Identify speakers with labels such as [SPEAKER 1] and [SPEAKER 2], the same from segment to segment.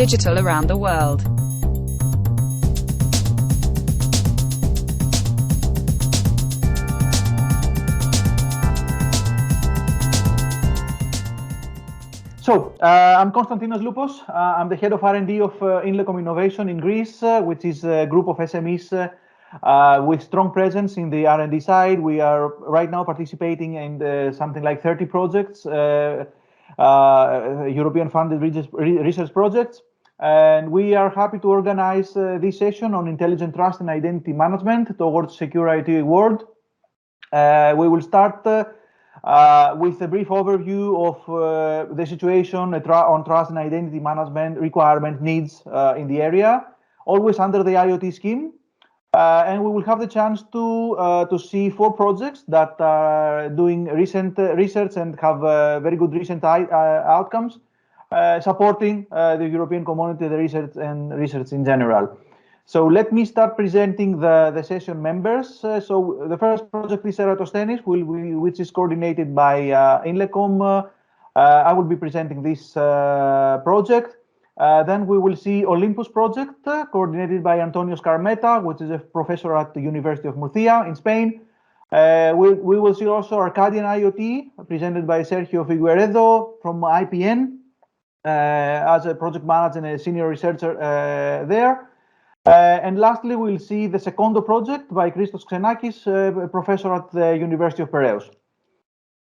[SPEAKER 1] digital around the world.
[SPEAKER 2] So, I'm Konstantinos Loupos. I'm the head of R&D of INLECOM Innovation in Greece, which is a group of SMEs with strong presence in the R&D side. We are right now participating in something like 30 projects, European funded research projects. And we are happy to organize this session on intelligent trust and identity management towards secure IoT world. We will start with a brief overview of the situation on trust and identity management requirement needs in the area, always under the IoT scheme. And we will have the chance to see 4 projects that are doing recent research and have very good recent outcomes, supporting the European community, the research and research in general. So let me start presenting the session members. So the first project is Eratosthenes, which is coordinated by INLECOM. I will be presenting this project. Then we will see Olympus project, coordinated by Antonio Skarmeta, which is a professor at the University of Murcia in Spain. We will see also ARCADIAN-IoT, presented by Sérgio Figueiredo from IPN, as a project manager and a senior researcher there. And lastly, we'll see the Secondo project by Christos Xenakis, a professor at the University of Pireus.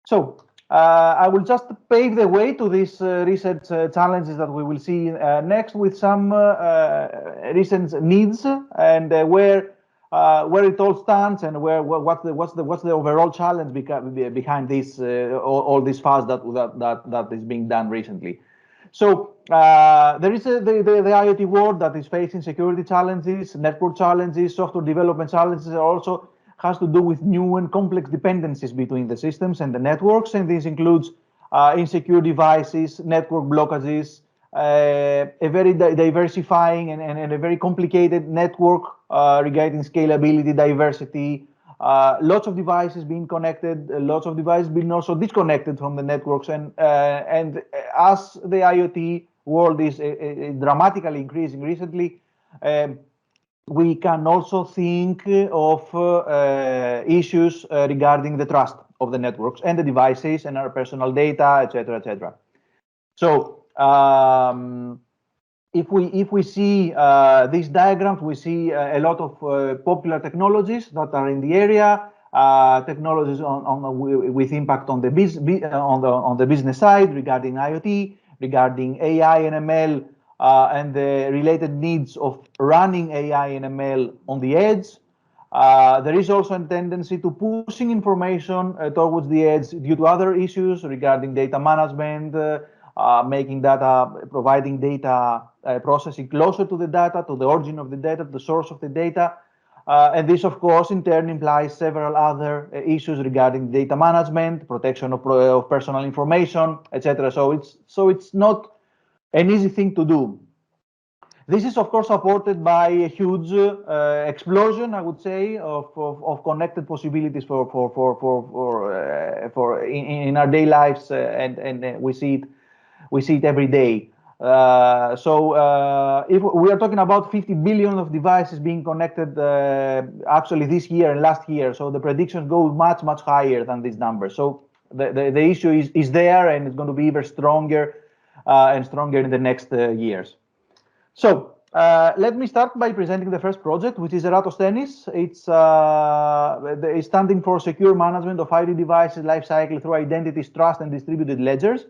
[SPEAKER 2] So I will just pave the way to these research challenges that we will see next, with some recent needs and where it all stands and what's the overall challenge behind this all this fuss that is being done recently. So there is the IoT world that is facing security challenges, network challenges, software development challenges. Also has to do with new and complex dependencies between the systems and the networks, and this includes insecure devices, network blockages, a very diversifying and a very complicated network regarding scalability, diversity, lots of devices being connected, lots of devices being also disconnected from the networks, and as the IoT world is dramatically increasing recently, we can also think of issues regarding the trust of the networks and the devices and our personal data, etc., etc. So if we see these diagrams, we see a lot of popular technologies that are in the area, technologies with impact on the business side regarding IoT, regarding AI and ML, and the related needs of running AI and ML on the edge. There is also a tendency to pushing information towards the edge due to other issues regarding data management, making data, providing data processing closer to the data, to the origin of the data, the source of the data. And this, of course, in turn implies several other issues regarding data management, protection of personal information, etc. So it's not an easy thing to do. This is, of course, supported by a huge explosion, I would say, of connected possibilities in our daily lives, and we see it every day. So if we are talking about 50 billion of devices being connected actually this year and last year, so the predictions go much higher than these numbers. So the issue is there, and it's going to be even stronger and stronger in the next years. So let me start by presenting the first project, which is Eratosthenes. It's standing for Secure Management of IoT Devices Lifecycle through Identities, Trust, and Distributed Ledgers.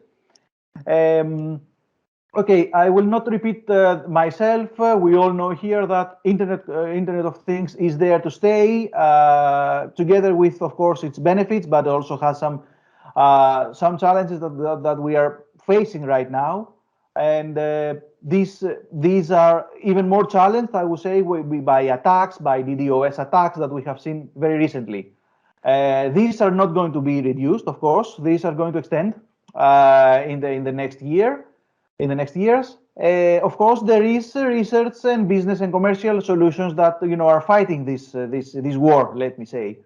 [SPEAKER 2] Okay, I will not repeat myself. We all know here that Internet of Things is there to stay, together with, of course, its benefits, but also has some challenges that we are facing right now. And these are even more challenged, I would say, by attacks, by DDoS attacks that we have seen very recently. These are not going to be reduced, of course. These are going to extend in the next year, in the next years. Of course, there is research and business and commercial solutions that are fighting this war, let me say.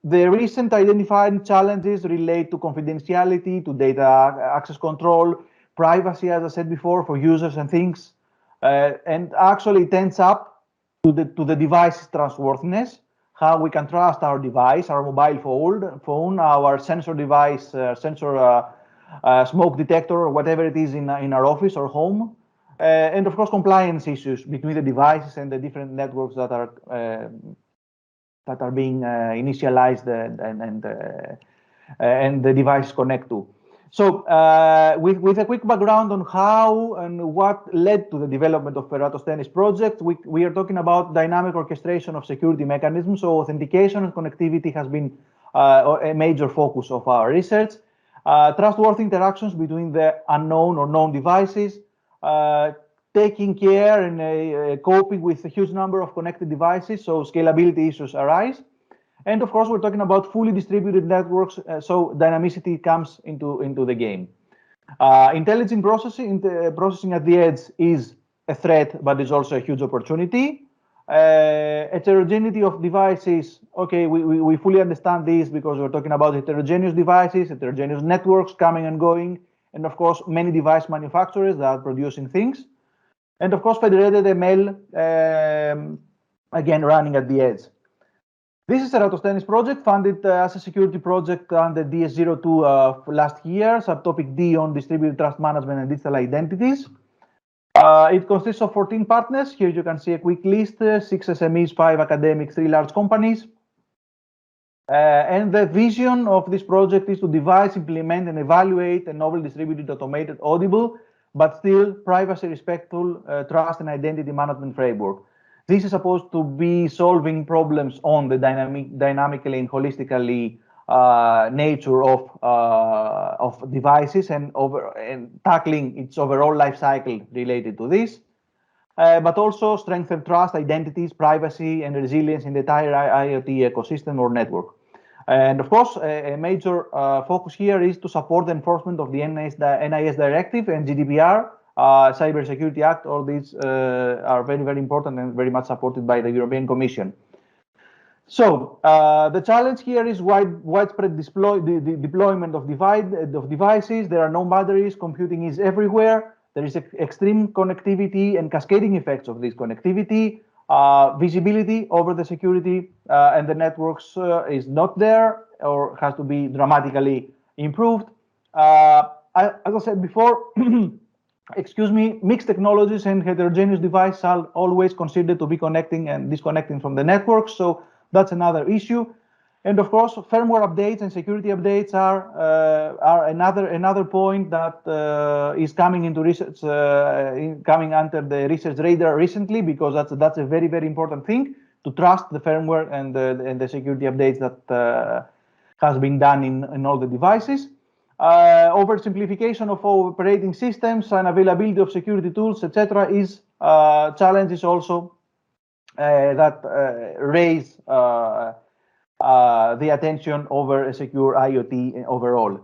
[SPEAKER 2] The recent identified challenges relate to confidentiality, to data access control, privacy, as I said before, for users and things, and actually it ends up to the device's trustworthiness, how we can trust our device, our mobile phone, our sensor device, smoke detector, or whatever it is in our office or home, and of course compliance issues between the devices and the different networks that are being initialized and the devices connect to. So with a quick background on how and what led to the development of Eratosthenes project, we are talking about dynamic orchestration of security mechanisms. So authentication and connectivity has been a major focus of our research. Trustworthy interactions between the unknown or known devices, taking care and coping with a huge number of connected devices, so scalability issues arise. And of course, we're talking about fully distributed networks, so dynamicity comes into the game. Intelligent processing at the edge is a threat, but is also a huge opportunity. Heterogeneity of devices, okay, we fully understand this because we're talking about heterogeneous devices, heterogeneous networks coming and going, and of course, many device manufacturers that are producing things. And of course, federated ML, again, running at the edge. This is Eratosthenes project, funded as a security project under DS02 last year, subtopic D on distributed trust management and digital identities. It consists of 14 partners. Here you can see a quick list, 6 SMEs, 5 academics, 3 large companies. And the vision of this project is to devise, implement, and evaluate a novel distributed, automated, audible, but still privacy respectful trust and identity management framework. This is supposed to be solving problems on the dynamically and holistically nature of devices and tackling its overall life cycle related to this, but also strengthen trust, identities, privacy, and resilience in the entire IoT ecosystem or network. And of course, a major focus here is to support the enforcement of the NIS directive and GDPR, Cybersecurity Act. All these are very, very important and very much supported by the European Commission. So the challenge here is widespread deployment of devices. There are no boundaries. Computing is everywhere. There is extreme connectivity and cascading effects of this connectivity. Visibility over the security and the networks is not there or has to be dramatically improved. As I said before, excuse me, mixed technologies and heterogeneous devices are always considered to be connecting and disconnecting from the network. So that's another issue. And of course, firmware updates and security updates are another point that is coming into research, coming under the research radar recently, because that's a very, very important thing, to trust the firmware and the security updates that has been done in all the devices. Oversimplification of operating systems and availability of security tools, etc., is challenges also that raise the attention over a secure IoT overall.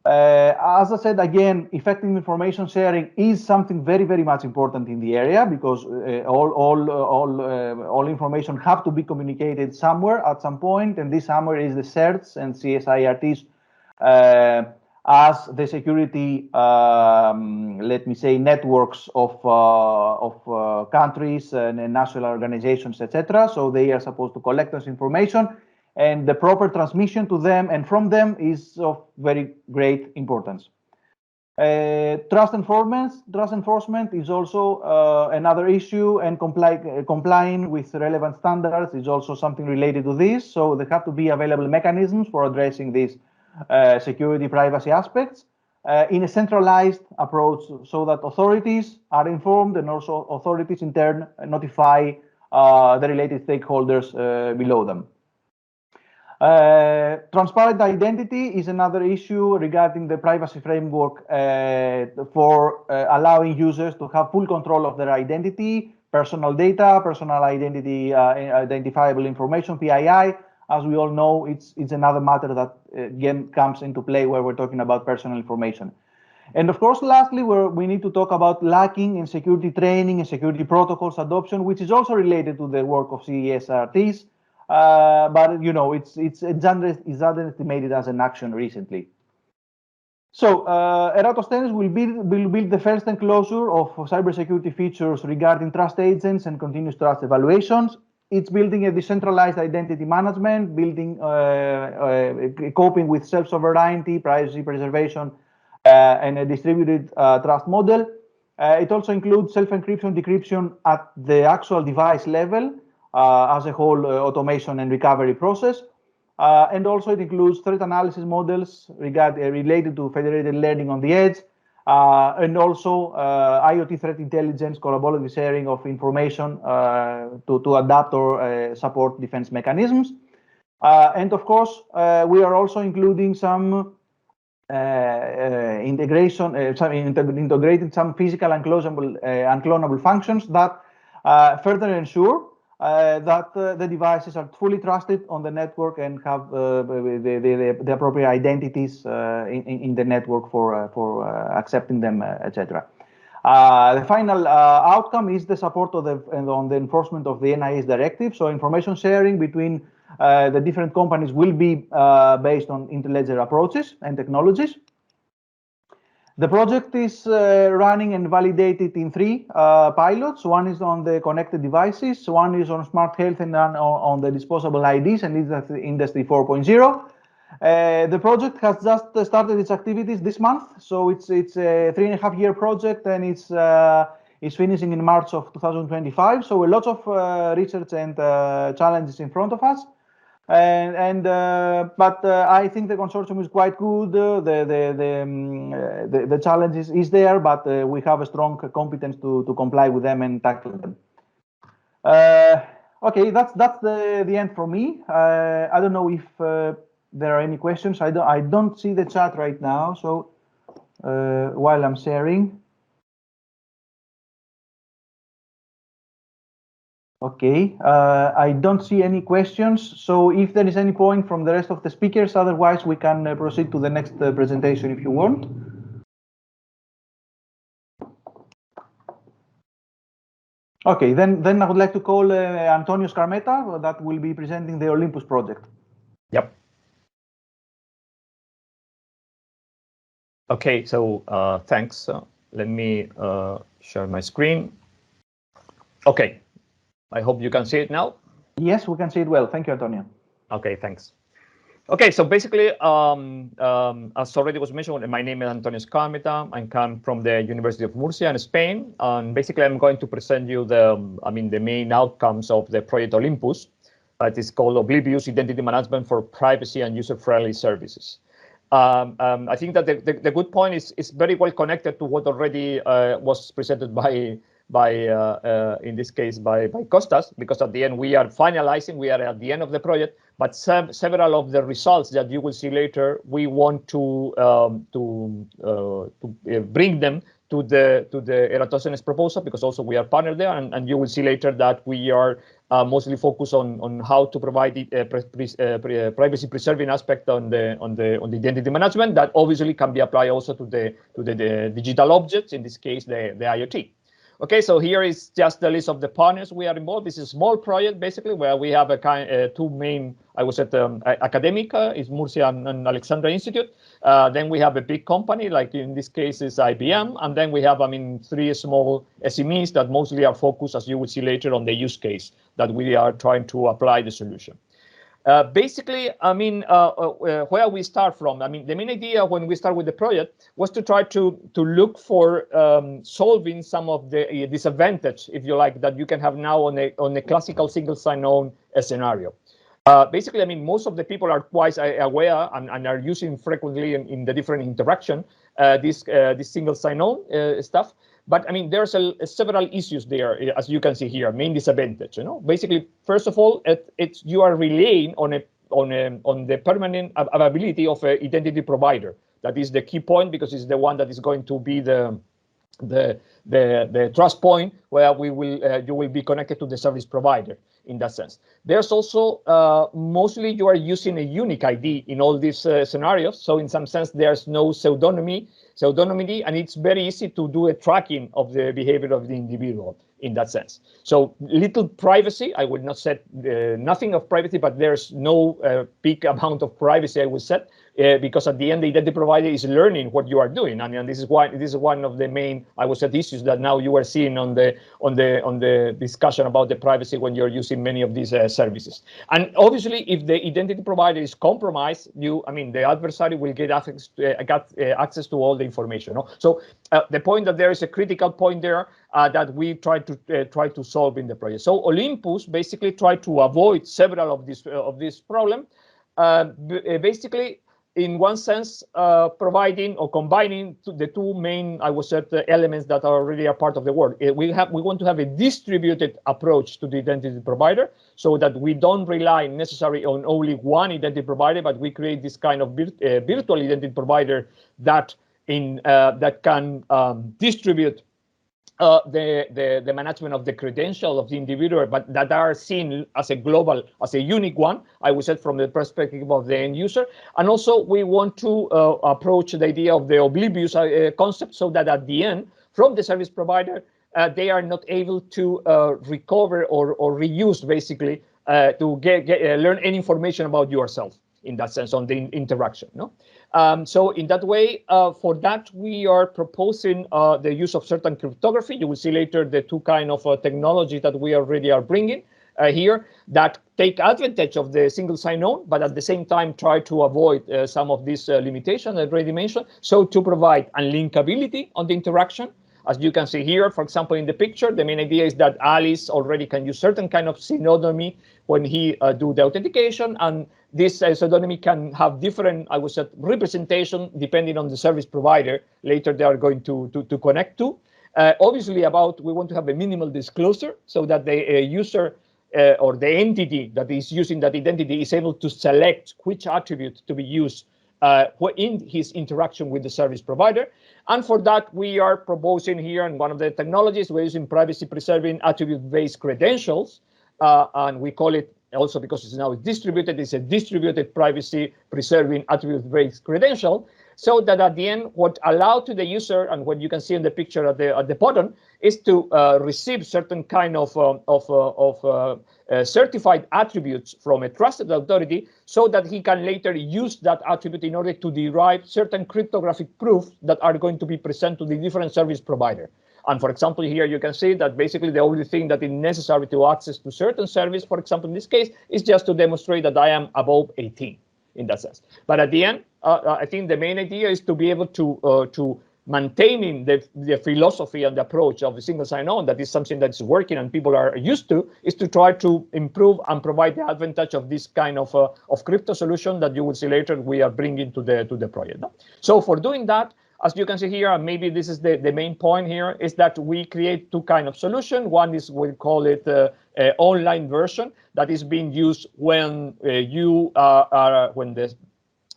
[SPEAKER 2] As I said, again, effective information sharing is something very, very much important in the area, because all information have to be communicated somewhere at some point, and this somewhere is the CERTs and CSIRTs as the security, let me say, networks of countries and national organizations, etc. So they are supposed to collect this information, and the proper transmission to them and from them is of very great importance. Trust enforcement is also another issue, and complying with relevant standards is also something related to this. So there have to be available mechanisms for addressing these security privacy aspects in a centralized approach, so that authorities are informed and also authorities in turn notify the related stakeholders below them. Transparent identity is another issue regarding the privacy framework for allowing users to have full control of their identity, personal data, personal identity, identifiable information, PII. As we all know, it's another matter that again comes into play where we're talking about personal information. And of course, lastly, we need to talk about lacking in security training and security protocols adoption, which is also related to the work of CESRTs. But you know, it's underestimated as an action recently. So Eratosthenes will build the first enclosure of cybersecurity features regarding trust agents and continuous trust evaluations. It's building a decentralized identity management, coping with self-sovereignty, privacy preservation, and a distributed trust model. It also includes self-encryption, decryption at the actual device level as a whole automation and recovery process. And also it includes threat analysis models related to federated learning on the edge, and also IoT threat intelligence, collaborative sharing of information to adapt or support defense mechanisms. And of course, we are also including some integrating some physical unclonable functions that further ensure that the devices are fully trusted on the network and have the appropriate identities in the network for accepting them, etc. The final outcome is the support of on the enforcement of the NIS directive. So information sharing between the different companies will be based on interledger approaches and technologies. The project is running and validated in 3 pilots. One is on the connected devices, one is on smart health, and on the disposable IDs and Industry 4.0. The project has just started its activities this month, so it's a 3.5-year project, and it's finishing in March of 2025. So a lot of research and challenges in front of us. But I think the consortium is quite good. The challenge is there, but we have a strong competence to comply with them and tackle them. Okay, that's the end for me. I don't know if there are any questions. I don't see the chat right now, so while I'm sharing. Okay, I don't see any questions. So if there is any point from the rest of the speakers, otherwise we can proceed to the next presentation if you want. Okay, then I would like to call Antonio Skarmeta, that will be presenting the Olympus project.
[SPEAKER 1] Yep. Okay, so thanks. Let me share my screen. Okay. I hope you can see it now.
[SPEAKER 2] Yes, we can see it well. Thank you, Antonio.
[SPEAKER 1] Okay, thanks. Okay, so basically, as already was mentioned, my name is Antonio Skarmeta. I come from the University of Murcia in Spain, and basically, I'm going to present you the main outcomes of the project Olympus. It is called Olympus Identity Management for Privacy and User-Friendly Services. I think that the good point is very well connected to what already was presented by in this case by Kostas, because at the end we are finalizing, we are at the end of the project, but several of the results that you will see later, we want to bring them to the Eratosthenes proposal, because also we are partner there, and you will see later that we are mostly focused on how to provide privacy preserving aspect on the identity management that obviously can be applied also to the digital objects, in this case the IoT. Okay, so here is just the list of the partners we are involved. This is a small project, basically, where we have two main, I would say, academic, is Murcia and Alexandria Institute. Then we have a big company, like in this case is IBM. And then we have, 3 small SMEs that mostly are focused, as you will see later, on the use case that we are trying to apply the solution. Basically, where we start from, the main idea when we start with the project was to try to look for solving some of the disadvantage, if you like, that you can have now on a classical single sign-on scenario. Basically, most of the people are quite aware and are using frequently in the different interaction this single sign-on stuff. But there's several issues there, as you can see here, main disadvantage. Basically, first of all, you are relying on the permanent availability of an identity provider. That is the key point, because it's the one that is going to be the trust point where you will be connected to the service provider in that sense. There's also mostly you are using a unique ID in all these scenarios. So in some sense, there's no pseudonymity, and it's very easy to do a tracking of the behavior of the individual in that sense. So little privacy, I would not say nothing of privacy, but there's no big amount of privacy, I would say, because at the end, the identity provider is learning what you are doing, and this is one of the main, I would say, issues that now you are seeing on the discussion about the privacy when you're using many of these services. And obviously, if the identity provider is compromised, the adversary will get access to all the information. No? So the point that there is a critical point there that we try to solve in the project. So Olympus basically tried to avoid several of this problem. Basically, in one sense, providing or combining the two main, I would say, elements that are already a part of the world. We want to have a distributed approach to the identity provider, so that we don't rely necessarily on only one identity provider, but we create this kind of virtual identity provider that can distribute the management of the credential of the individual, but that are seen as a global, as a unique one, I would say, from the perspective of the end user. And also we want to approach the idea of the oblivious concept, so that at the end, from the service provider, they are not able to recover or reuse, basically, to learn any information about yourself, in that sense, on the interaction. No? So in that way, for that, we are proposing the use of certain cryptography. You will see later the two kind of technology that we already are bringing here that take advantage of the single sign-on, but at the same time try to avoid some of these limitations I already mentioned. So to provide unlinkability on the interaction. As you can see here, for example, in the picture, the main idea is that Alice already can use certain kind of pseudonymy when he do the authentication, and this pseudonymy can have different, I would say, representation depending on the service provider later they are going to connect to. Obviously, we want to have a minimal disclosure, so that the user or the entity that is using that identity is able to select which attribute to be used in his interaction with the service provider. And for that, we are proposing here, and one of the technologies, we're using privacy-preserving attribute-based credentials, and we call it, also because it's now distributed, it's a distributed privacy-preserving attribute-based credential, so that at the end, what allowed to the user, and what you can see in the picture at the bottom, is to receive certain kind of certified attributes from a trusted authority, so that he can later use that attribute in order to derive certain cryptographic proofs that are going to be presented to the different service provider. And for example, here you can see that basically the only thing that is necessary to access to certain service, for example, in this case, is just to demonstrate that I am above 18 in that sense. But at the end, I think the main idea is to be able to maintaining the philosophy and the approach of a single sign-on, that is something that's working and people are used to, is to try to improve and provide the advantage of this kind of crypto solution that you will see later we are bringing to the project. No? So for doing that, as you can see here, and maybe this is the main point here, is that we create two kind of solution. One is, we call it online version, that is being used when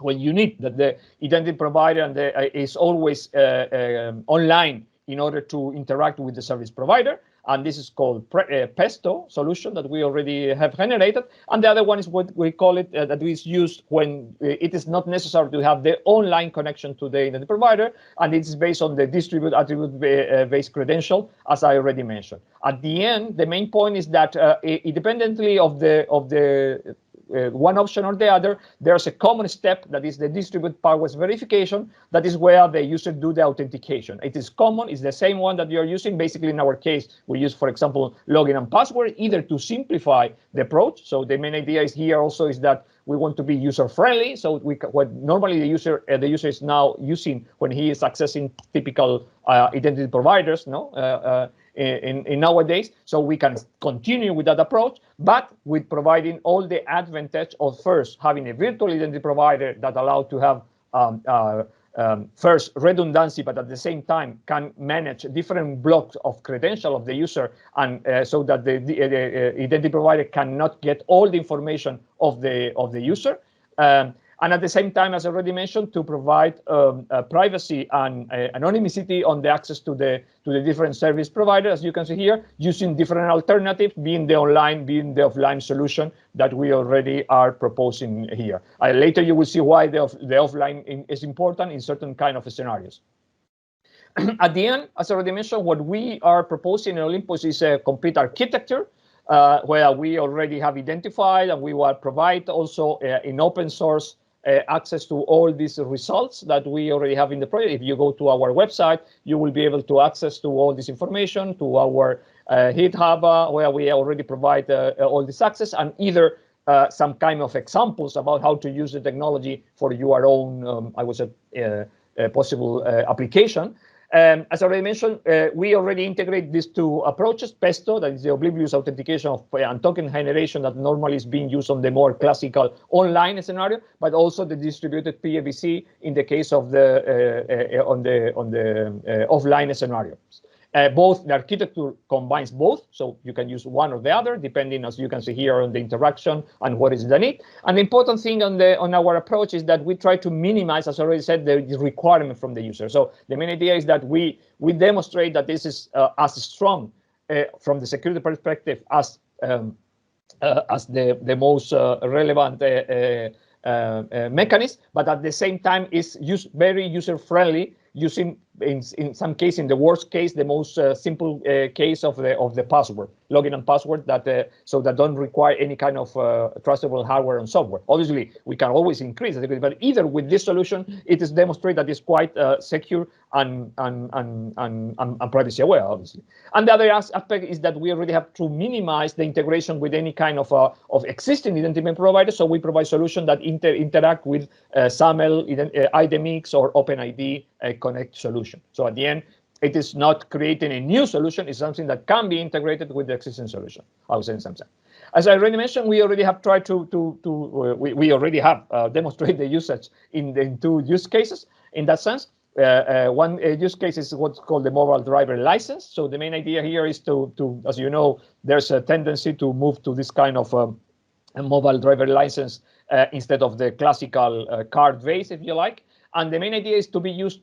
[SPEAKER 1] when you need that the identity provider and is always online in order to interact with the service provider. And this is called Pesto solution that we already have generated. And the other one is what we call it, that is used when it is not necessary to have the online connection to the identity provider, and it's based on the distributed attribute-based credential, as I already mentioned. At the end, the main point is that independently of the one option or the other, there's a common step that is the distributed password verification. That is where the user do the authentication. It is common, it's the same one that you're using. Basically, in our case, we use, for example, login and password, either to simplify the approach. So the main idea is here also is that we want to be user-friendly. So what normally the user is now using when he is accessing typical identity providers, in nowadays, so we can continue with that approach, but with providing all the advantage of first having a virtual identity provider that allows to have first redundancy, but at the same time can manage different blocks of credential of the user, and so that the identity provider cannot get all the information of the user. And at the same time, as I already mentioned, to provide privacy and anonymity on the access to the different service providers, as you can see here, using different alternatives, being the online, being the offline solution that we already are proposing here. Later, you will see why the offline is important in certain kind of scenarios. At the end, as I already mentioned, what we are proposing in Olympus is a complete architecture, where we already have identified, and we will provide also in open source access to all these results that we already have in the project. If you go to our website, you will be able to access to all this information, to our GitHub, where we already provide all this access, and either some kind of examples about how to use the technology for your own, I would say, possible application. As I already mentioned, we already integrate these two approaches, PESTO, that is the oblivious authentication and token generation that normally is being used on the more classical online scenario, but also the distributed PAVC in the case of the on the offline scenarios. Both the architecture combines both, so you can use one or the other, depending, as you can see here, on the interaction and what is the need. And the important thing on our approach is that we try to minimize, as I already said, the requirement from the user. So the main idea is that we demonstrate that this is as strong from the security perspective as the most relevant mechanism, but at the same time is very user-friendly, using in some case, in the worst case, the most simple case of the password, login and password, that so that don't require any kind of trustable hardware and software. Obviously, we can always increase the security, but either with this solution, it is demonstrated that it's quite secure and privacy aware, obviously. And the other aspect is that we already have to minimize the integration with any kind of existing identity provider. So we provide solutions that interact with SAML, IDMX, or OpenID Connect solution. So at the end, it is not creating a new solution. It's something that can be integrated with the existing solution, I would say in some sense. As I already mentioned, we already have tried we already have demonstrated the usage in two use cases in that sense. One use case is what's called the mobile driver license. So the main idea here is to as you know, there's a tendency to move to this kind of a mobile driver license instead of the classical card base, if you like. And the main idea is to use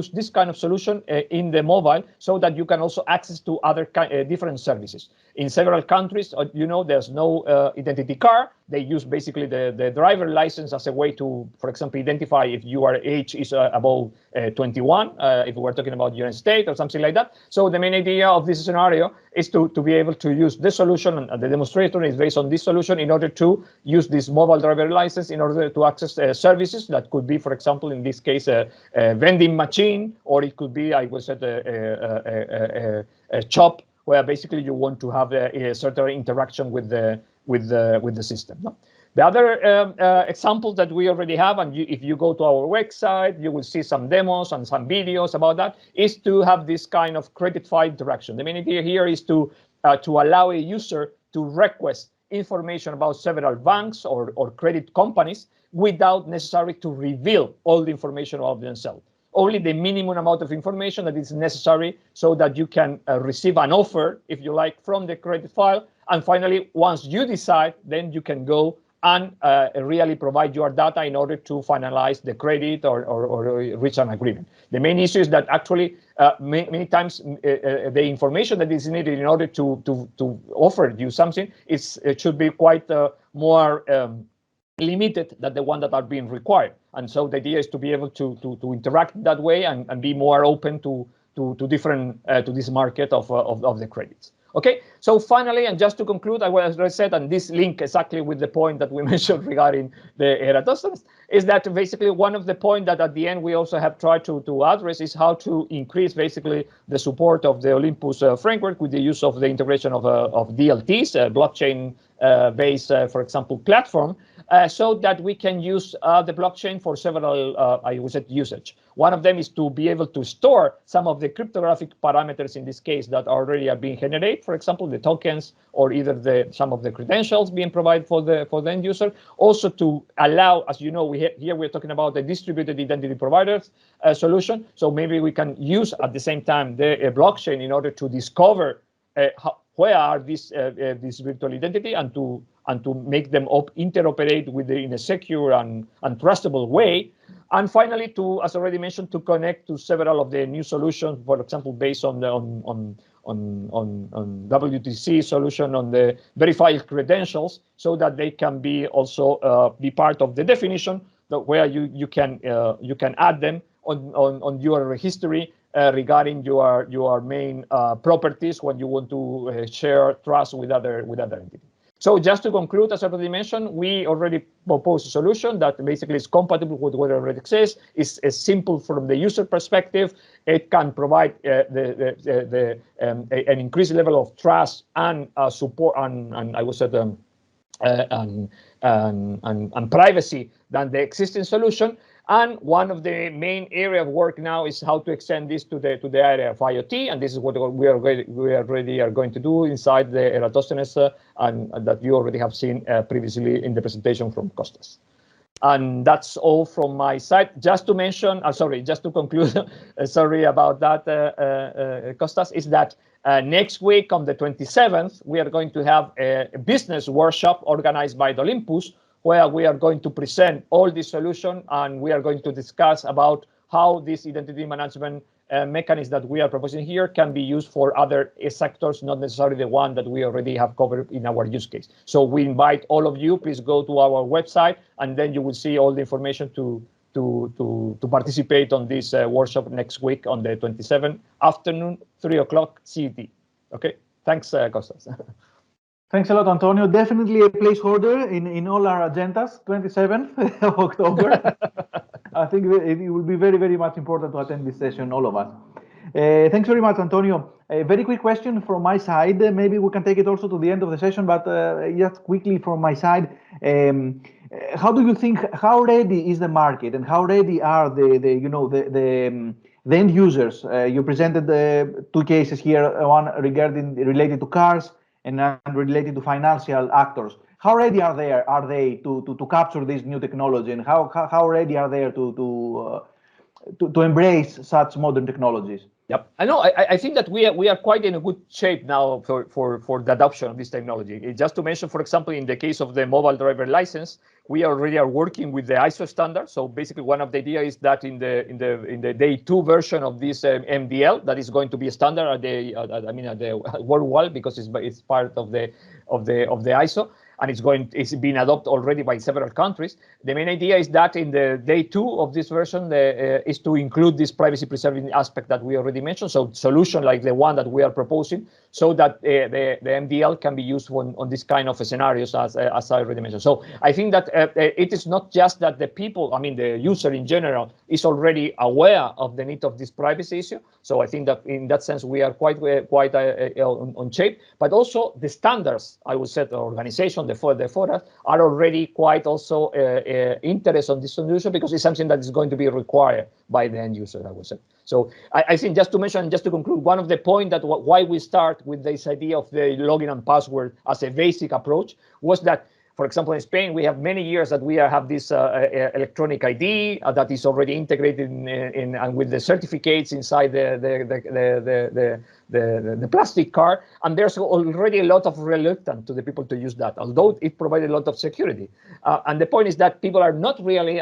[SPEAKER 1] this kind of solution in the mobile, so that you can also access to other different services. In several countries, you know, there's no identity card. They use basically the driver license as a way to, for example, identify if your age is above 21, if we're talking about United States or something like that. So the main idea of this scenario is to be able to use this solution, and the demonstrator is based on this solution, in order to use this mobile driver license in order to access services that could be, for example, in this case, a vending machine, or it could be, I would say, a shop where basically you want to have a certain interaction with the system. No? The other examples that we already have, and if you go to our website, you will see some demos and some videos about that, is to have this kind of credit file interaction. The main idea here is to allow a user to request information about several banks or credit companies without necessarily to reveal all the information of themselves. Only the minimum amount of information that is necessary so that you can receive an offer, if you like, from the credit file. And finally, once you decide, then you can go and really provide your data in order to finalize the credit or reach an agreement. The main issue is that actually many times the information that is needed in order to offer you something it should be quite more limited than the one that are being required. And so the idea is to be able to interact that way and be more open to different to this market of the credits. Okay, so finally, and just to conclude, as I said, and this link exactly with the point that we mentioned regarding the Eratosthenes, is that basically one of the points that at the end we also have tried to address is how to increase basically the support of the Olympus framework with the use of the integration of DLTs, blockchain-based, for example, platform, so that we can use the blockchain for several, I would say, usage. One of them is to be able to store some of the cryptographic parameters, in this case, that already are being generated, for example, the tokens or either some of the credentials being provided for the end user. Also to allow, as you know, here we're talking about the distributed identity providers solution. So maybe we can use at the same time the blockchain in order to discover where are this virtual identity and to make them interoperate in a secure and trustable way. And finally, as already mentioned, to connect to several of the new solutions, for example, based on WTC solution on the verified credentials, so that they can be also be part of the definition where you can add them on your history regarding your main properties when you want to share trust with other entities. So just to conclude, as I already mentioned, we already proposed a solution that basically is compatible with what already exists. It's simple from the user perspective. It can provide an increased level of trust and support and I would say and privacy than the existing solution. And one of the main area of work now is how to extend this to the area of IoT, and this is what we already are going to do inside the Eratosthenes, and that you already have seen previously in the presentation from Kostas. And that's all from my side. Just to mention, just to conclude, sorry about that, Kostas, is that next week on the 27th, we are going to have a business workshop organized by the Olympus, where we are going to present all the solution and we are going to discuss about how this identity management mechanism that we are proposing here can be used for other sectors, not necessarily the one that we already have covered in our use case. So we invite all of you, please go to our website and then you will see all the information to participate on this workshop next week on the 27th afternoon, 3 o'clock CET. Okay, thanks, Kostas.
[SPEAKER 2] Thanks a lot, Antonio. Definitely a placeholder in all our agendas, 27th of October. I think it will be very, very much important to attend this session, all of us. Thanks very much, Antonio. A very quick question from my side. Maybe we can take it also to the end of the session, but just quickly from my side, how do you think, how ready is the market and how ready are the end users? You presented two cases here, one related to cars and related to financial actors. How ready are they to capture this new technology, and how ready are they to embrace such modern technologies?
[SPEAKER 1] Yep, I know. I think that we are quite in a good shape now for the adoption of this technology. Just to mention, for example, in the case of the mobile driver license, we already are working with the ISO standard. So basically, one of the ideas is that in the day 2 version of this MDL, that is going to be a standard at the worldwide, because it's part of the ISO. And it's been adopted already by several countries. The main idea is that in the day 2 of this version is to include this privacy preserving aspect that we already mentioned. So solution like the one that we are proposing, so that the MDL can be used on this kind of scenarios as I already mentioned. So I think that it is not just that the people, the user in general, is already aware of the need of this privacy issue. So I think that in that sense we are quite on shape, but also the standards, I would say, the organization, the forums are already quite also interested on this solution, because it's something that is going to be required by the end user, I would say. So I think just to mention, just to conclude, one of the points that why we start with this idea of the login and password as a basic approach was that, for example, in Spain, we have many years that we have this electronic ID that is already integrated in and with the certificates inside the plastic card, and there's already a lot of reluctance to the people to use that, although it provided a lot of security. And the point is that people are not really,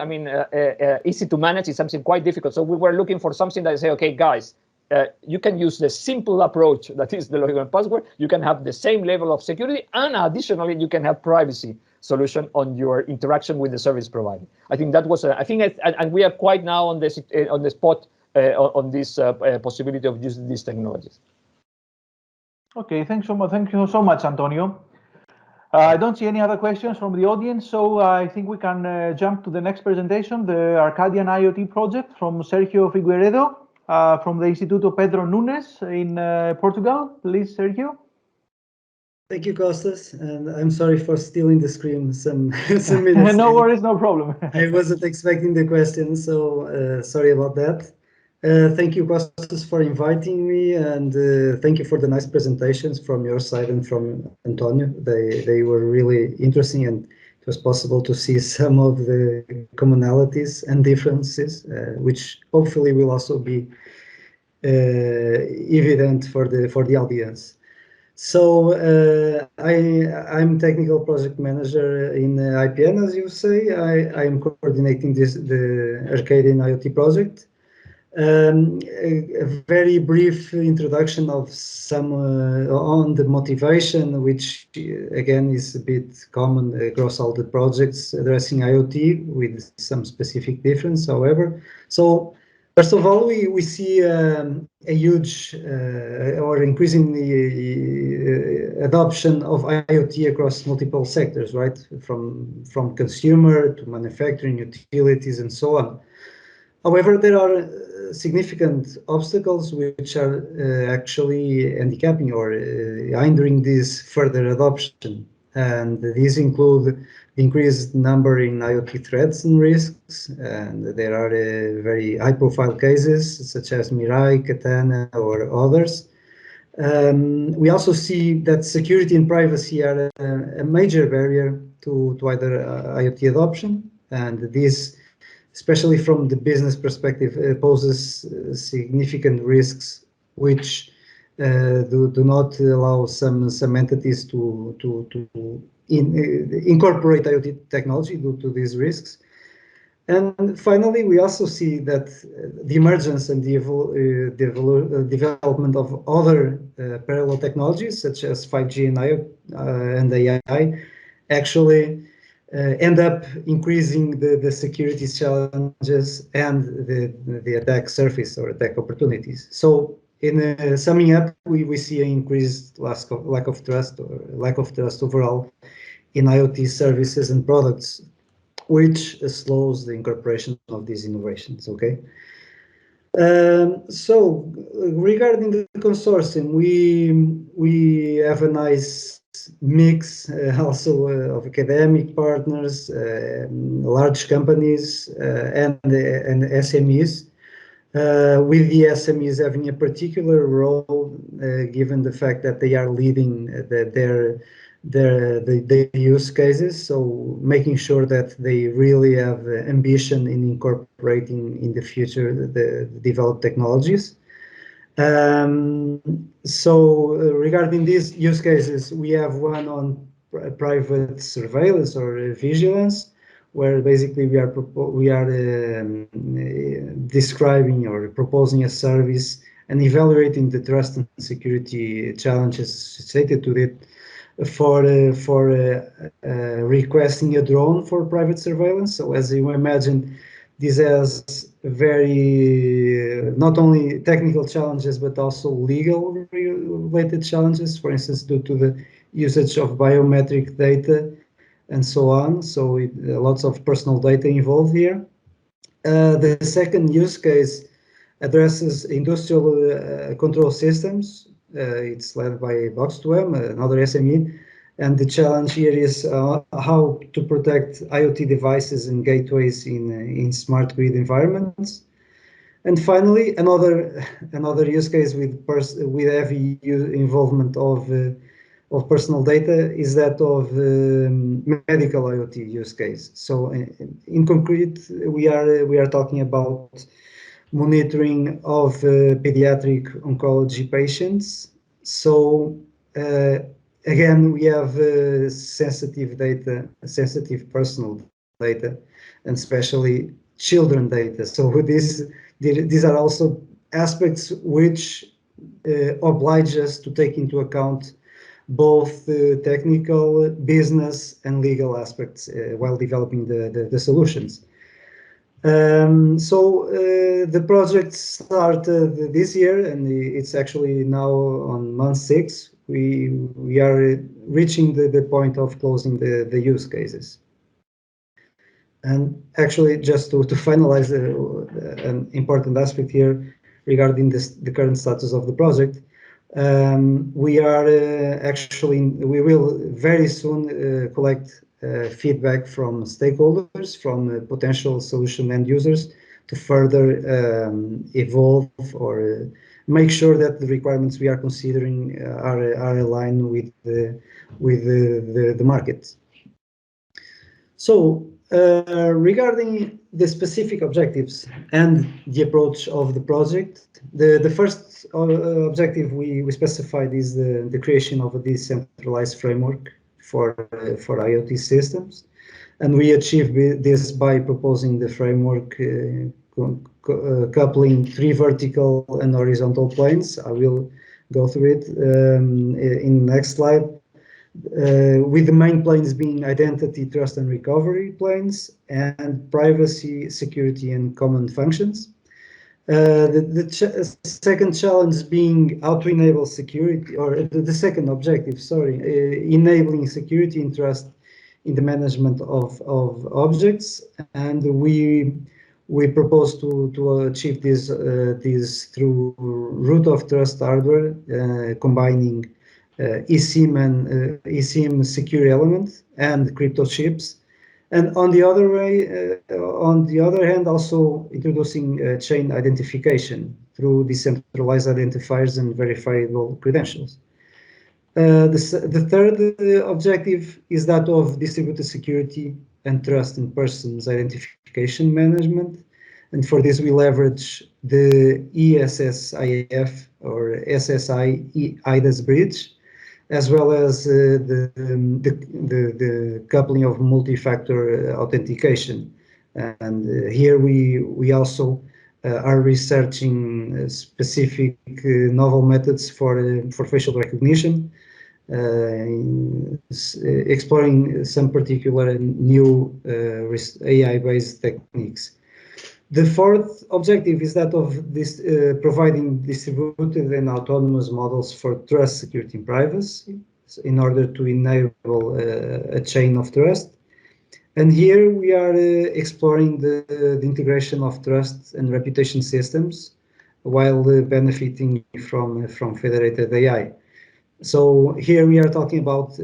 [SPEAKER 1] easy to manage. It's something quite difficult. So we were looking for something that say, okay, guys, you can use the simple approach that is the login and password. You can have the same level of security, and additionally, you can have privacy solution on your interaction with the service provider. I think that was, and we are quite now on the spot on this possibility of using these technologies. Okay, thanks so much. Thank you so much, Antonio. I don't see any other questions from the audience, so I think we can jump to the next presentation, the ARCADIAN-IoT project from Sérgio Figueiredo from the INSTITUTO PEDRO NUNES in Portugal. Please, Sérgio.
[SPEAKER 3] Thank you, Kostas, and I'm sorry for stealing the screen some minutes.
[SPEAKER 2] No worries, no problem.
[SPEAKER 3] I wasn't expecting the question, so sorry about that. Thank you, Kostas, for inviting me, and thank you for the nice presentations from your side and from Antonio. They were really interesting, and it was possible to see some of the commonalities and differences, which hopefully will also be evident for the audience. So I'm technical project manager in IPN, as you say. I am coordinating the ARCADIAN-IoT project. A very brief introduction of some on the motivation, which again is a bit common across all the projects addressing IoT with some specific difference, however. So First of all, we see a huge or increasingly adoption of IoT across multiple sectors, right? From consumer to manufacturing, utilities, and so on. However, there are significant obstacles which are actually handicapping or hindering this further adoption. And these include the increased number in IoT threats and risks, and there are very high-profile cases such as Mirai, Katana, or others. We also see that security and privacy are a major barrier to either IoT adoption, and this, especially from the business perspective, poses significant risks which do not allow some entities to incorporate IoT technology due to these risks. And finally, we also see that the emergence and the development of other parallel technologies, such as 5G and AI, actually end up increasing the security challenges and the attack surface or attack opportunities. So in summing up, we see an increased lack of trust overall in IoT services and products, which slows the incorporation of these innovations. Okay. So regarding the consortium, we have a nice mix also of academic partners, large companies, and SMEs. With the SMEs having a particular role, given the fact that they are leading their use cases, so making sure that they really have ambition in incorporating in the future the developed technologies. So regarding these use cases, we have one on private surveillance or vigilance, where basically we are describing or proposing a service and evaluating the trust and security challenges associated to it for requesting a drone for private surveillance. So as you imagine, this has very not only technical challenges but also legal related challenges, for instance, due to the usage of biometric data and so on. So lots of personal data involved here. The second use case addresses industrial control systems. It's led by Box2M, another SME. And the challenge here is how to protect IoT devices and gateways in smart grid environments. And finally, another use case with heavy involvement of personal data is that of medical IoT use case. So in concrete, we are talking about monitoring of pediatric oncology patients. So again, we have sensitive data, sensitive personal data, and especially children data. So these are also aspects which oblige us to take into account both the technical, business, and legal aspects while developing the solutions. So the project started this year, and it's actually now on month 6. We are reaching the point of closing the use cases. And actually, just to finalize an important aspect here regarding the current status of the project, we will very soon collect feedback from stakeholders, from potential solution end users, to further evolve or make sure that the requirements we are considering are aligned with the market. So regarding the specific objectives and the approach of the project, the first objective we specified is the creation of a decentralized framework for IoT systems, and we achieved this by proposing the framework coupling 3 vertical and horizontal planes. I will go through it in the next slide, with the main planes being identity, trust, and recovery planes, and privacy, security, and common functions. The second challenge being how to enable security, or the second objective, sorry, enabling security and trust in the management of objects, and we propose to achieve this through root of trust hardware, combining eSIM and eSIM secure element and crypto chips. And on the other hand, also introducing chain identification through decentralized identifiers and verifiable credentials. The third objective is that of distributed security and trust in persons identification management. And for this, we leverage the ESSIF or SSI IDAS bridge, as well as the coupling of multi-factor authentication. And here we also are researching specific novel methods for facial recognition, exploring some particular new AI-based techniques. The fourth objective is that of this providing distributed and autonomous models for trust, security, and privacy in order to enable a chain of trust. And here we are exploring the integration of trust and reputation systems while benefiting from federated AI. So here we are talking about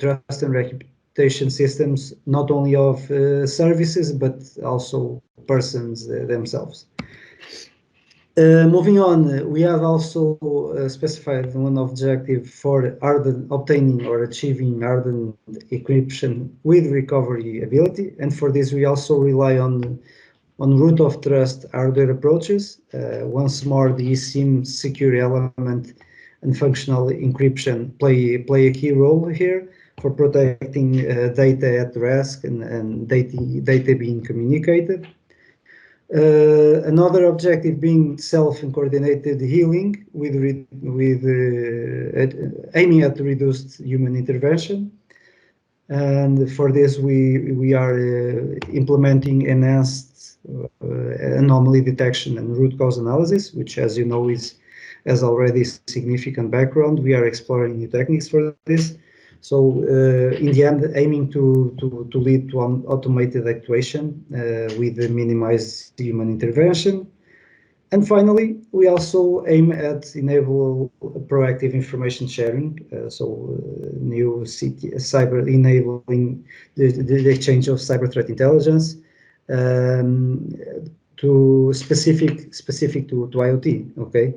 [SPEAKER 3] trust and reputation systems, not only of services, but also persons themselves. Moving on, we have also specified one objective for obtaining or achieving hardened encryption with recovery ability. And for this, we also rely on root of trust hardware approaches. Once more, the eSIM secure element and functional encryption play a key role here for protecting data at rest and data being communicated. Another objective being self and coordinated healing with aiming at reduced human intervention. And for this, we are implementing enhanced anomaly detection and root cause analysis, which, as you know, has already significant background. We are exploring new techniques for this. So in the end, aiming to lead to automated actuation with minimized human intervention. And finally, we also aim at enable proactive information sharing. New cyber enabling the exchange of cyber threat intelligence to specific to IoT. Okay.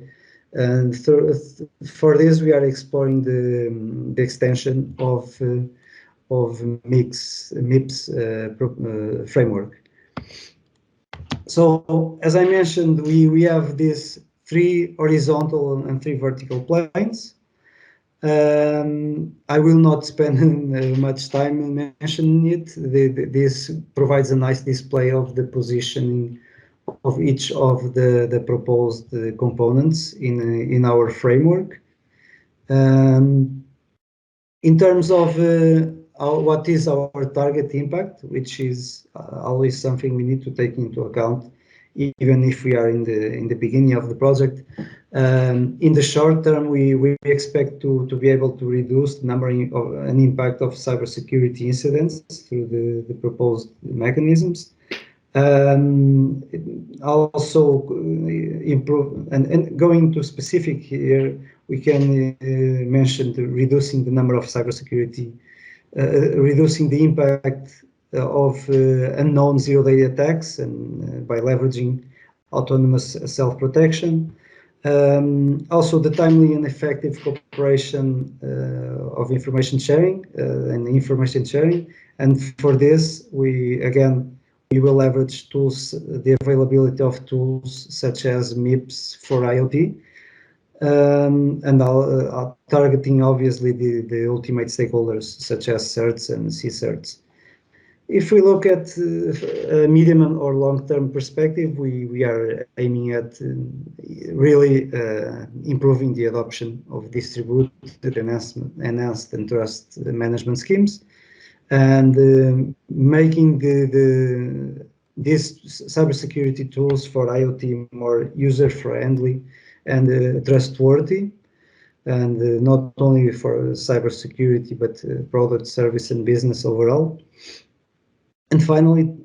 [SPEAKER 3] And for this, we are exploring the extension of MIPS framework. So, as I mentioned, we have these 3 horizontal and 3 vertical planes. I will not spend much time mentioning it. This provides a nice display of the positioning of each of the proposed components in our framework. In terms of what is our target impact, which is always something we need to take into account, even if we are in the beginning of the project. In the short term, we expect to be able to reduce the number of an impact of cybersecurity incidents through the proposed mechanisms. Also improve and going to specific here, we can mention reducing the number of cybersecurity, reducing the impact of unknown zero-day attacks and by leveraging autonomous self-protection. Also the timely and effective cooperation of information sharing and for this we will leverage tools, the availability of tools such as MIPS for IoT, and targeting obviously the ultimate stakeholders such as CERTs and CCERTs. If we look at a medium or long-term perspective, we are aiming at really improving the adoption of distributed, enhanced and trust management schemes, and making these cybersecurity tools for IoT more user-friendly and trustworthy, and not only for cybersecurity, but product, service, and business overall. And finally,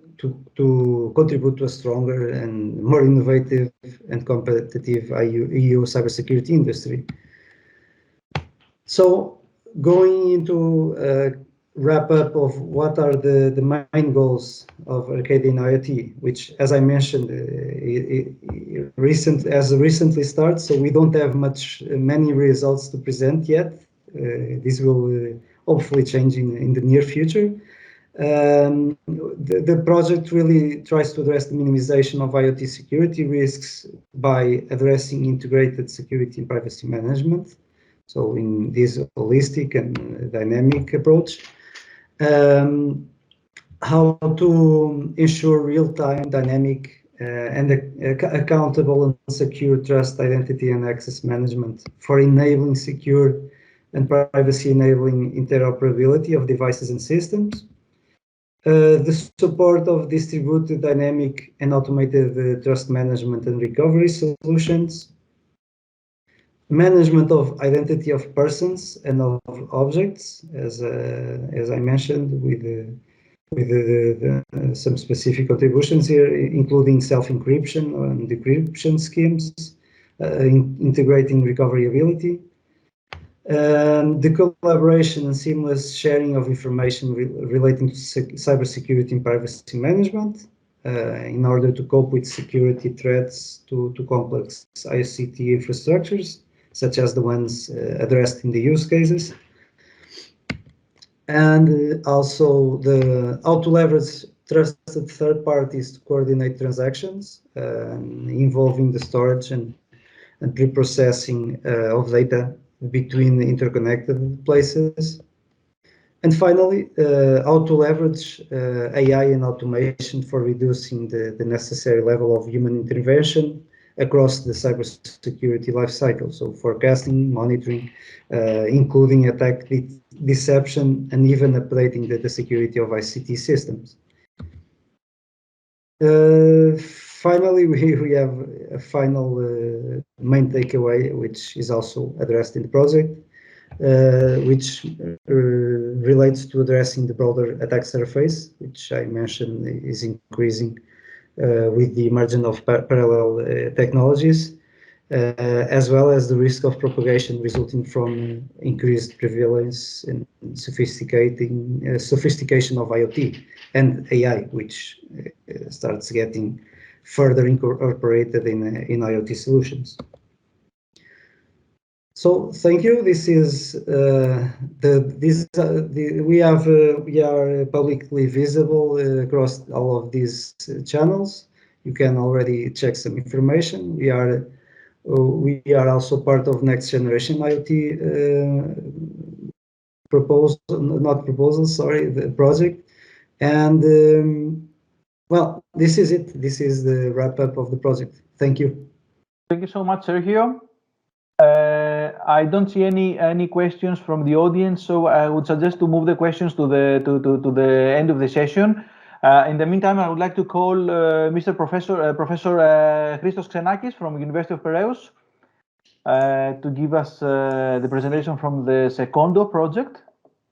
[SPEAKER 3] to contribute to a stronger and more innovative and competitive EU cybersecurity industry. So going into a wrap up of what are the main goals of ARCADIAN-IoT, which, as I mentioned, recently started, so we don't have many results to present yet. This will hopefully change in the near future. The project really tries to address the minimization of IoT security risks by addressing integrated security and privacy management. So in this holistic and dynamic approach, how to ensure real-time, dynamic, and accountable and secure trust, identity, and access management for enabling secure and privacy-enabling interoperability of devices and systems. The support of distributed, dynamic, and automated trust management and recovery solutions. Management of identity of persons and of objects, as I mentioned, with some specific contributions here, including self-encryption and decryption schemes, integrating recoverability. The collaboration and seamless sharing of information relating to cybersecurity and privacy management in order to cope with security threats to complex ICT infrastructures, such as the ones addressed in the use cases. And also how to leverage trusted third parties to coordinate transactions involving the storage and pre-processing of data between interconnected places. And finally, how to leverage AI and automation for reducing the necessary level of human intervention across the cybersecurity lifecycle. So forecasting, monitoring, including attack deception, and even updating the security of ICT systems. Finally, we have a final main takeaway, which is also addressed in the project, which relates to addressing the broader attack surface, which I mentioned is increasing with the emergence of parallel technologies, as well as the risk of propagation resulting from increased prevalence and sophistication of IoT and AI, which starts getting further incorporated in IoT solutions. So thank you. This is we are publicly visible across all of these channels. You can already check some information. We are also part of Next Generation IoT the project. And well, this is it. This is the wrap up of the project. Thank you.
[SPEAKER 2] Thank you so much, Sergio. I don't see any questions from the audience, so I would suggest to move the questions to the end of the session. In the meantime, I would like to call Professor Christos Xenakis from University of Pireus to give us the presentation from the Secondo project.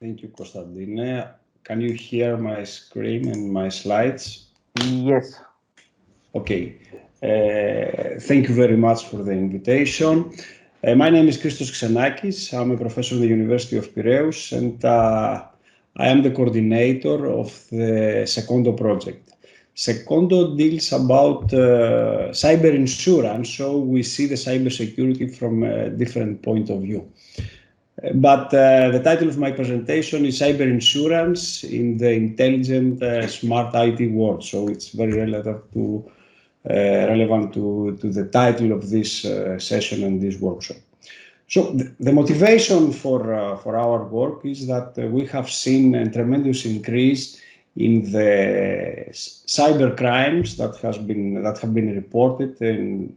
[SPEAKER 4] Thank you, Konstantinos. Can you hear my screen and my slides?
[SPEAKER 2] Yes.
[SPEAKER 4] Okay. Thank you very much for the invitation. My name is Christos Xenakis. I'm a professor at the University of Pireus, and I am the coordinator of the Secondo project. Secondo deals about cyber insurance, so we see the cybersecurity from a different point of view. But the title of my presentation is Cyber Insurance in the Intelligent Smart IT World, so it's very relevant to the title of this session and this workshop. So the motivation for our work is that we have seen a tremendous increase in the cyber crimes that have been reported in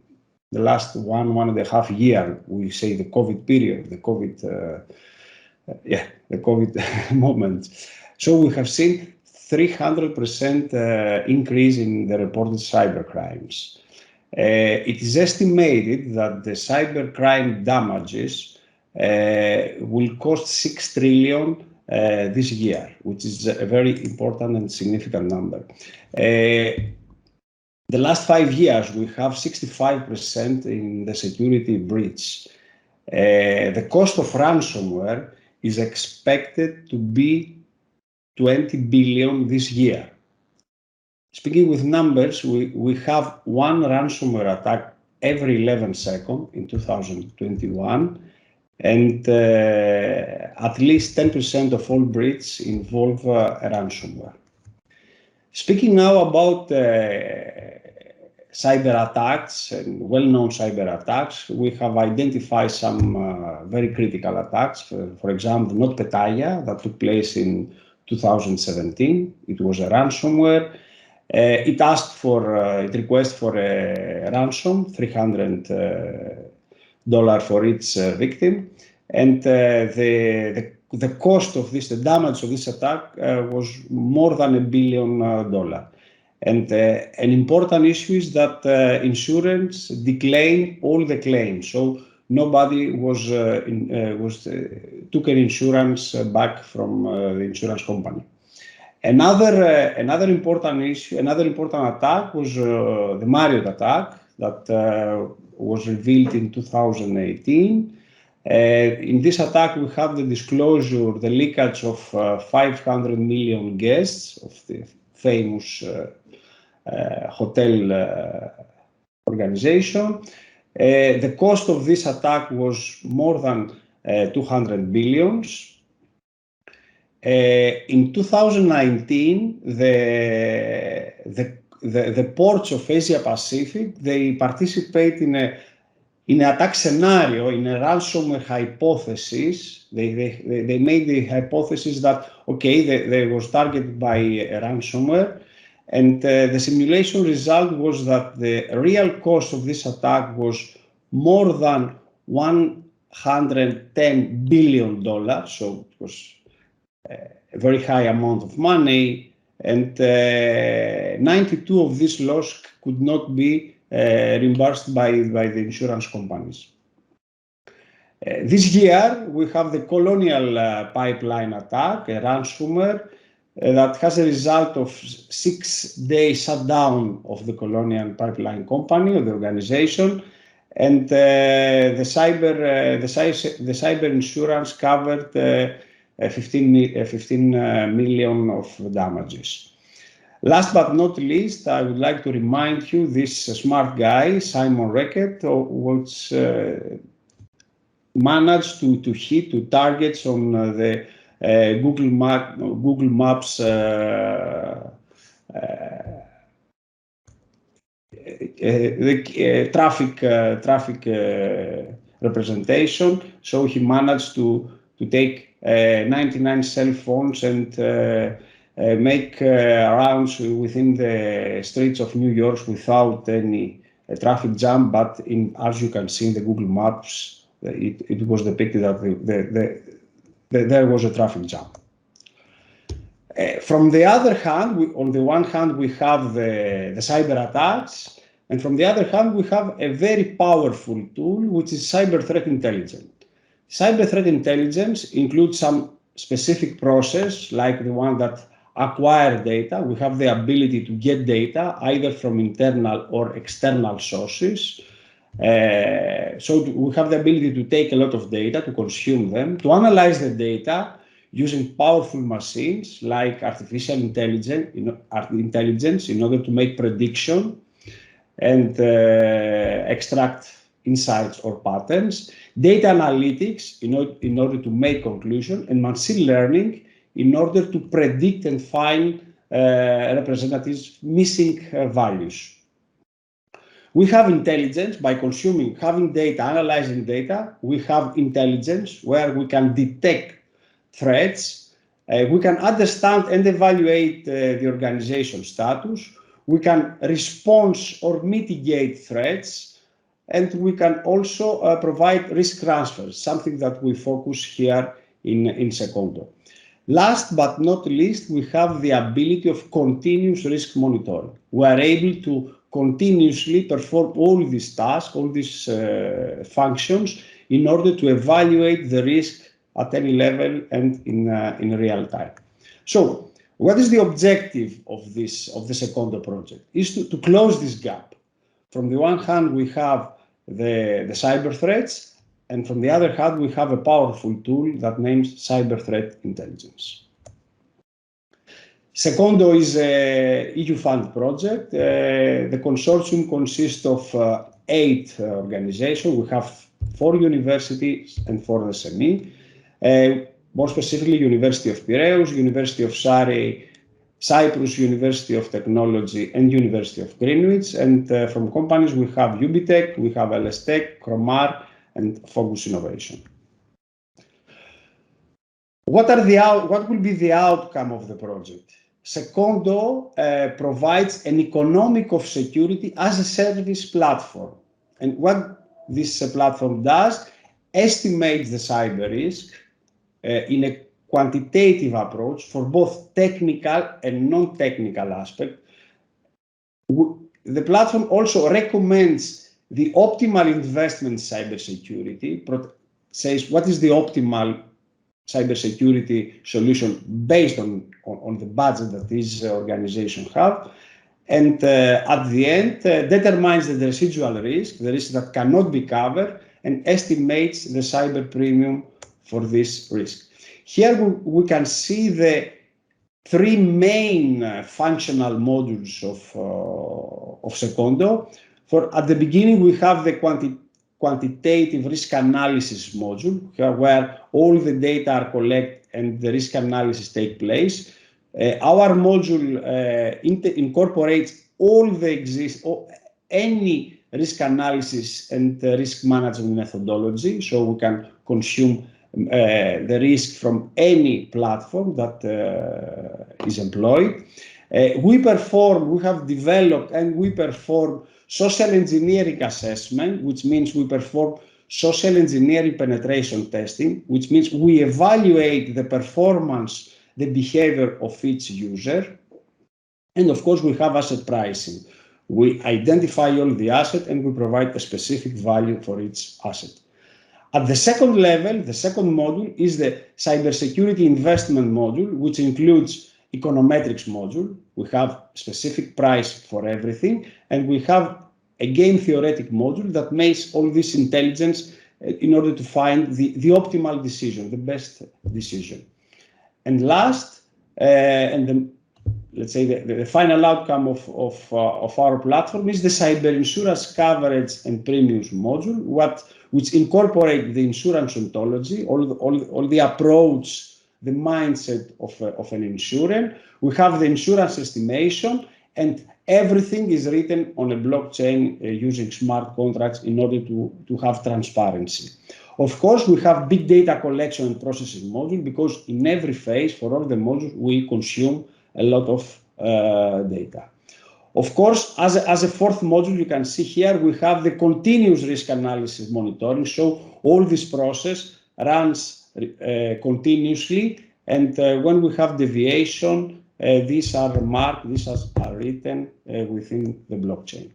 [SPEAKER 4] the last one and a half year. We say the COVID period, the COVID moment. So we have seen 300% increase in the reported cybercrimes. It is estimated that the cybercrime damages will cost 6 trillion this year, which is a very important and significant number. The last 5 years, we have 65% in the security breach. The cost of ransomware is expected to be 20 billion this year. Speaking with numbers, we have one ransomware attack every 11 seconds in 2021, and at least 10% of all breaches involve ransomware. Speaking now about cyber attacks and well-known cyber attacks, we have identified some very critical attacks. For example, NotPetya that took place in 2017. It was a ransomware. It asked for, it requested for a ransom, $300 for each victim, and the cost of this, the damage of this attack was more than $1 billion. And an important issue is that insurance declined all the claims, so nobody took an insurance back from the insurance company. Another important issue, another important attack was the Marriott Attack that was revealed in 2018. In this attack, we have the disclosure, the leakage of 500 million guests of the famous hotel organization. The cost of this attack was more than 200 billion. In 2019, the ports of Asia Pacific, they participate in an attack scenario, in a ransomware hypothesis. They made the hypothesis that, okay, they was targeted by a ransomware, and the simulation result was that the real cost of this attack was more than $110 billion, so it was a very high amount of money, and 92 of this loss could not be reimbursed by the insurance companies. This year, we have the Colonial Pipeline attack, a ransomware that has a result of 6-day shutdown of the Colonial Pipeline Company, of the organization, and the cyber insurance covered 15 million of damages. Last but not least, I would like to remind you this smart guy, Simon Reckitt, which managed to hit two targets on the Google Maps traffic representation. So he managed to take 99 cell phones and make rounds within the streets of New York without any traffic jam. But as you can see in the Google Maps, it was depicted that there was a traffic jam. From the other hand, on the one hand, we have the cyber attacks, and from the other hand, we have a very powerful tool, which is cyber threat intelligence. Cyber threat intelligence includes some specific process, like the one that acquire data. We have the ability to get data either from internal or external sources. So we have the ability to take a lot of data, to consume them, to analyze the data using powerful machines like artificial intelligence in order to make prediction and extract insights or patterns, data analytics in order to make conclusion, and machine learning in order to predict and find representatives missing values. We have intelligence by having data, analyzing data. We have intelligence where we can detect threats. We can understand and evaluate the organization status. We can respond or mitigate threats. And we can also provide risk transfers, something that we focus here in Secondo. Last but not least, we have the ability of continuous risk monitoring. We are able to continuously perform all these tasks, all these functions, in order to evaluate the risk at any level and in real time. So, what is the objective of the Secondo project? Is to close this gap. From the one hand, we have the cyber threats, and from the other hand, we have a powerful tool that names cyber threat intelligence. Secondo is a EU-funded project. The consortium consists of 8 organizations. We have 4 universities and 4 SME. More specifically, University of Pireus, University of Cyprus, University of Technology, and University of Greenwich. And from companies, we have Ubitech, we have LS Tech, Cromar, and Focus Innovation. What will be the outcome of the project? Secondo provides an economic of security as a service platform. And what this platform does, estimates the cyber risk in a quantitative approach for both technical and non-technical aspect. The platform also recommends the optimal investment in cybersecurity, says what is the optimal cybersecurity solution based on the budget that these organizations have, and at the end determines the residual risk, the risk that cannot be covered, and estimates the cyber premium for this risk. Here we can see the 3 main functional modules of Secondo. At the beginning, we have the quantitative risk analysis module, where all the data are collected and the risk analysis take place. Our module incorporates any risk analysis and risk management methodology, so we can consume the risk from any platform that is employed. We have developed and we perform social engineering assessment, which means we perform social engineering penetration testing, which means we evaluate the performance, the behavior of each user. And of course, we have asset pricing. We identify all the assets and we provide a specific value for each asset. At the second level, the second module is the cybersecurity investment module, which includes econometrics module. We have specific price for everything, and we have a game theoretic module that makes all this intelligence in order to find the optimal decision, the best decision. And last, let's say the final outcome of our platform is the cyber insurance coverage and premiums module, which incorporate the insurance ontology, all the approach, the mindset of an insurer. We have the insurance estimation, and everything is written on a blockchain using smart contracts in order to have transparency. Of course, we have big data collection and processing module, because in every phase for all the modules we consume a lot of data. Of course, as a fourth module, you can see here we have the continuous risk analysis monitoring. So all this process runs continuously, and when we have deviation, these are marked, these are written within the blockchain.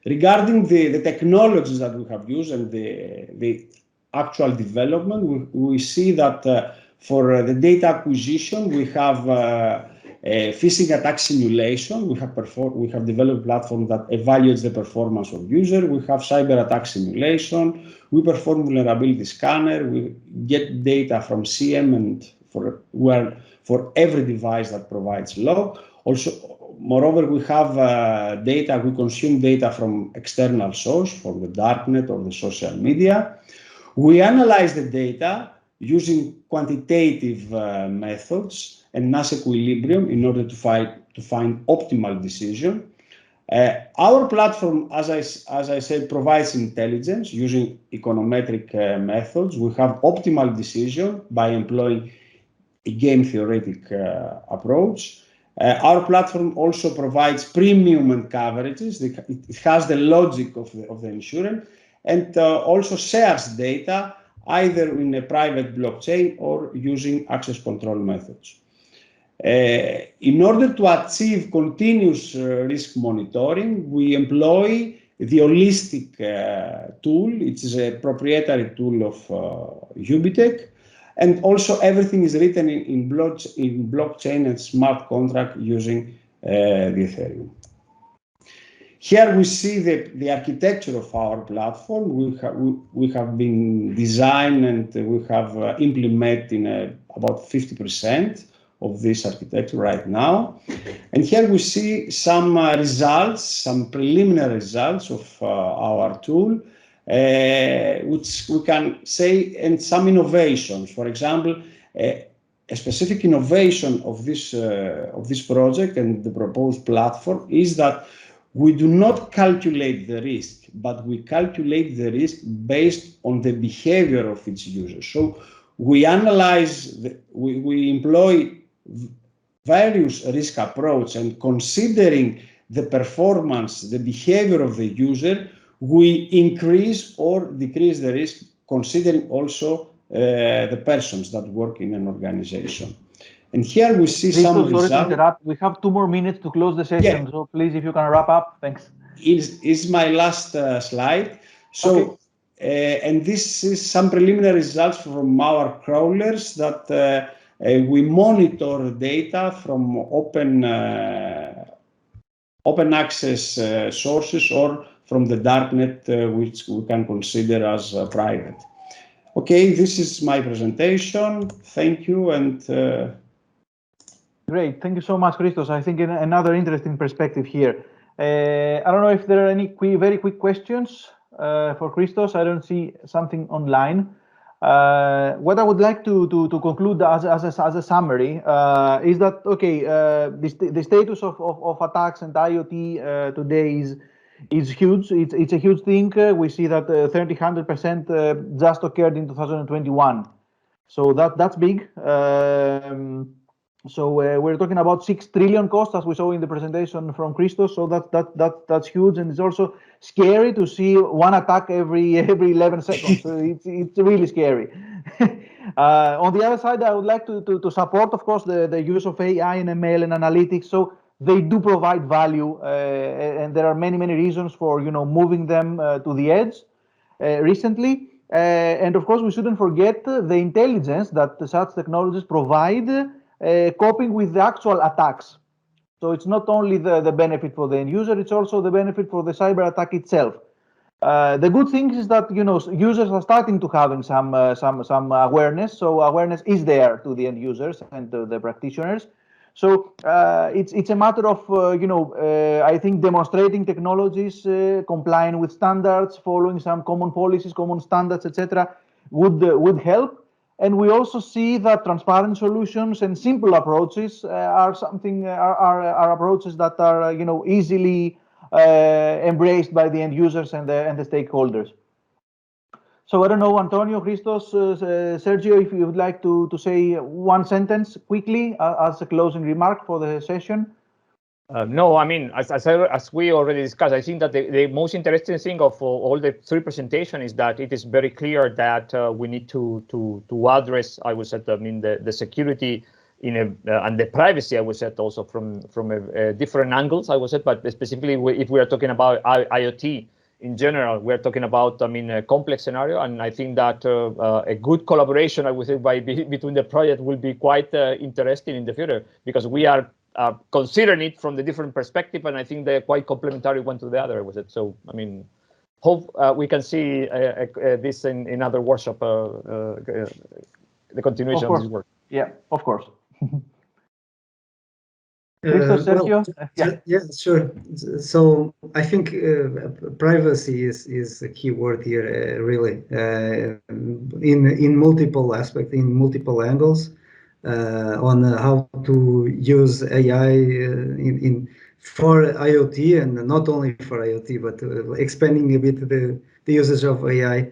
[SPEAKER 4] Regarding the technologies that we have used and the actual development, we see that for the data acquisition, we have phishing attack simulation. We have developed a platform that evaluates the performance of user. We have cyber attack simulation. We perform vulnerability scanner. We get data from CM and for every device that provides log. Also, moreover, we have data. We consume data from external source, from the darknet or the social media. We analyze the data using quantitative methods and mass equilibrium in order to find optimal decision. Our platform, as I said, provides intelligence using econometric methods. We have optimal decision by employing a game theoretic approach. Our platform also provides premium and coverages. It has the logic of the insurance, and also shares data either in a private blockchain or using access control methods. In order to achieve continuous risk monitoring, we employ the holistic tool. It is a proprietary tool of Ubitech, and also everything is written in blockchain and smart contract using the Ethereum. Here we see the architecture of our platform. We have been designed and we have implemented in about 50% of this architecture right now. And here we see some results, some preliminary results of our tool, which we can say, and some innovations. For example, a specific innovation of this project and the proposed platform is that we do not calculate the risk, but we calculate the risk based on the behavior of its users. So we analyze, we employ various risk approaches, and considering the performance, the behavior of the user, we increase or decrease the risk, considering also the persons that work in an organization. And here we see some results.
[SPEAKER 2] Sorry to interrupt. We have 2 more minutes to close the session. Yeah. So please, if you can wrap up, thanks.
[SPEAKER 4] Is my last slide. So, okay. And this is some preliminary results from our crawlers that we monitor data from open access sources or from the darknet, which we can consider as private. Okay, this is my presentation. Thank you. And
[SPEAKER 2] great. Thank you so much, Christos. I think another interesting perspective here. I don't know if there are any very quick questions for Christos. I don't see something online. What I would like to conclude as a summary is that, okay, the status of attacks and IoT today is huge. It's a huge thing. We see that 100% just occurred in 2021. So that's big. So we're talking about 6 trillion costs, as we saw in the presentation from Christos. So that's huge, and it's also scary to see one attack every 11 seconds. So it's really scary. On the other side, I would like to support, of course, the use of AI and ML and analytics. So they do provide value, and there are many reasons for moving them to the edge recently. And of course, we shouldn't forget the intelligence that such technologies provide. Coping with the actual attacks. So it's not only the benefit for the end user, it's also the benefit for the cyber attack itself. The good thing is that users are starting to having some awareness. So awareness is there to the end users and to the practitioners. So it's a matter of I think demonstrating technologies, complying with standards, following some common policies, common standards, etc. would help. And we also see that transparent solutions and simple approaches are approaches that are easily embraced by the end users and the stakeholders. So I don't know, Antonio, Christos, Sérgio, if you would like to say one sentence quickly as a closing remark for the session.
[SPEAKER 1] No, I mean, as we already discussed, I think that the most interesting thing of all the 3 presentations is that it is very clear that we need to address, I would say, the security and the privacy, I would say, also from different angles, I would say, but specifically if we are talking about IoT in general, we're talking about, a complex scenario, and I think that a good collaboration, I would say, between the project will be quite interesting in the future, because we are considering it from the different perspective, and I think they're quite complementary one to the other with it. So, hope we can see this in other workshop, the continuation of this work.
[SPEAKER 2] Yeah, of course. Christos, Sérgio?
[SPEAKER 3] Yeah, sure. So I think privacy is a key word here, really, in multiple aspects, in multiple angles. On how to use AI for IoT, and not only for IoT, but expanding a bit the usage of AI,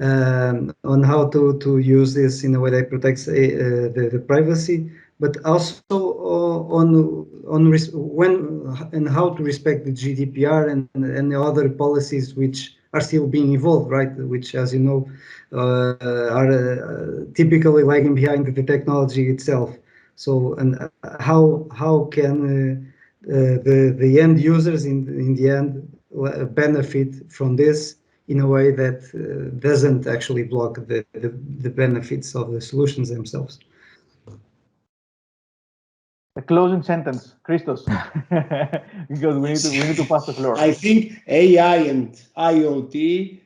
[SPEAKER 3] on how to use this in a way that protects the privacy, but also on when and how to respect the GDPR and the other policies which are still being evolved, right? Which, as you know, are typically lagging behind the technology itself. So, and how can the end users in the end benefit from this in a way that doesn't actually block the benefits of the solutions themselves?
[SPEAKER 2] A closing sentence, Christos, because we need to pass the floor.
[SPEAKER 4] I think AI and IoT,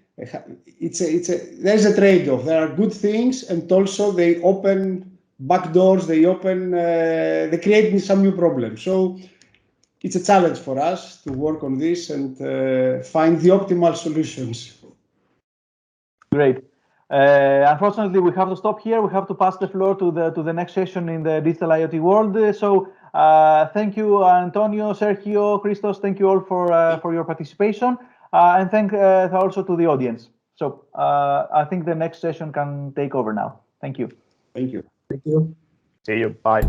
[SPEAKER 4] there's a trade-off. There are good things, and also they open backdoors. They create some new problems. So it's a challenge for us to work on this and find the optimal solutions. Great.
[SPEAKER 2] Unfortunately, we have to stop here. We have to pass the floor to the next session in the digital IoT world. So thank you, Antonio, Sérgio, Christos. Thank you all for your participation, and thank also to the audience. So I think the next session can take over now. Thank you.
[SPEAKER 4] Thank you.
[SPEAKER 3] Thank you.
[SPEAKER 1] See you. Bye.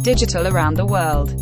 [SPEAKER 5] Digital around the world.